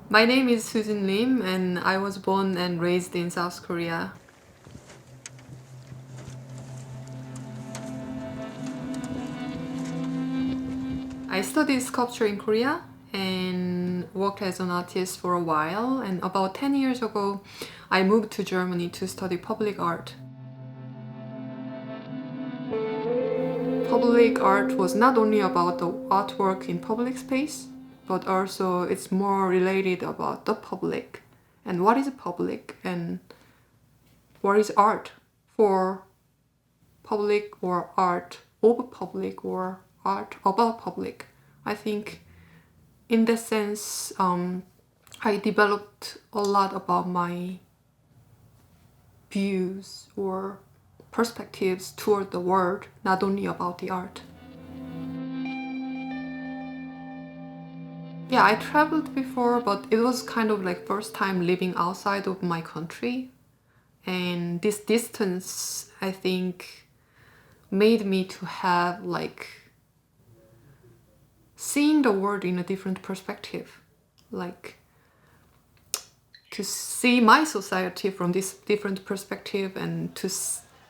My name is Sujin Lim and I was born and raised in South Korea. I studied sculpture in Korea and worked as an artist for a while, and about 10 years ago I moved to Germany to study public art. Public art was not only about the artwork in public space, but also it's more related about the public and what is public and what is art for public or art of public or art about public. I think in that sense I developed a lot about my views or perspectives toward the world, not only about the art. Yeah, I traveled before, but it was kind of like first time living outside of my country. And this distance, I think, made me to have like seeing the world in a different perspective. Like to see my society from this different perspective and to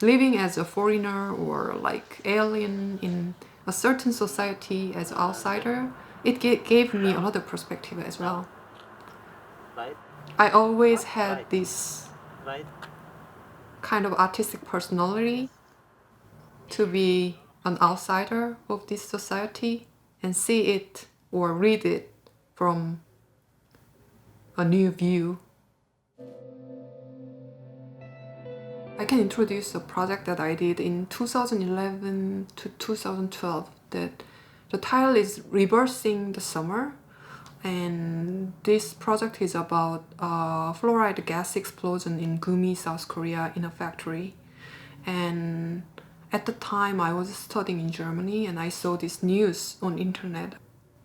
living as a foreigner or like alien in a certain society as an outsider, it gave me another perspective as well. I always had this kind of artistic personality to be an outsider of this society and see it or read it from a new view. I can introduce a project that I did in 2011 to 2012 that the title is Reversing the Summer, and this project is about a fluoride gas explosion in Gumi, South Korea in a factory. And at the time I was studying in Germany and I saw this news on internet.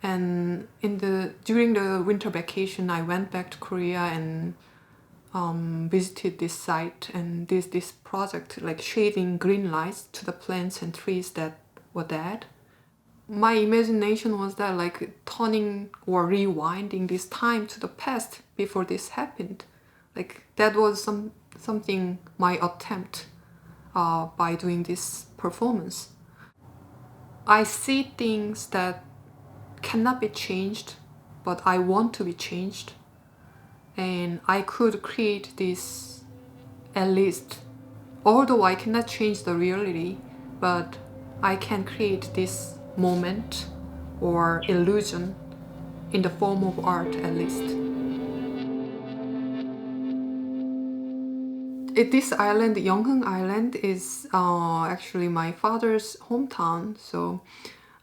And during the winter vacation I went back to Korea and visited this site and this project like shading green lights to the plants and trees that were dead. My imagination was that like turning or rewinding this time to the past before this happened. Like that was something my attempt by doing this performance. I see things that cannot be changed, but I want to be changed. And I could create this at least, although I cannot change the reality, but I can create this moment or illusion in the form of art at least. This island, Yeonghang Island, is actually my father's hometown, so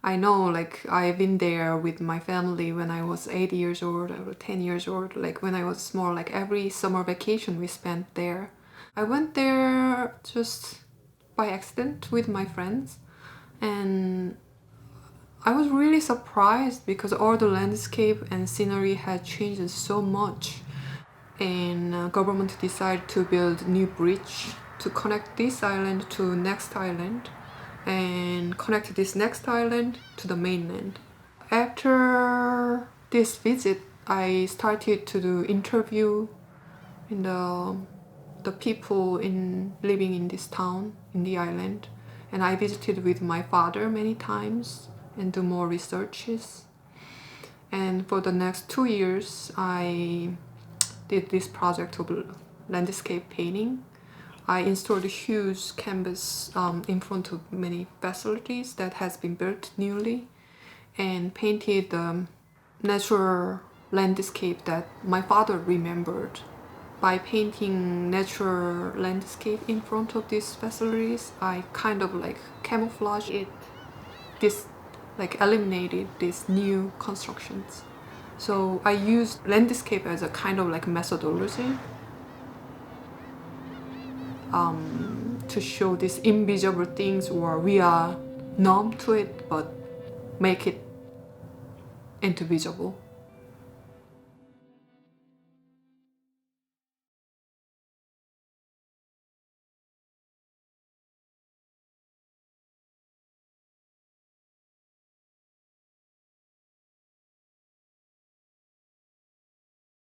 I know, like, I've been there with my family when I was 8 years old or 10 years old, like when I was small, like every summer vacation we spent there. I went there just by accident with my friends, and I was really surprised because all the landscape and scenery had changed so much. And government decided to build new bridge to connect this island to next island and connect this next island to the mainland. After this visit, I started to do interview in the people living in this town, in the island. And I visited with my father many times and do more researches. And for the next 2 years, I did this project of landscape painting. I installed a huge canvas in front of many facilities that has been built newly and painted the natural landscape that my father remembered. By painting natural landscape in front of these facilities, I kind of like camouflage it, eliminated these new constructions. So I used landscape as a kind of like methodology to show these invisible things, or we are numb to it but make it into visible.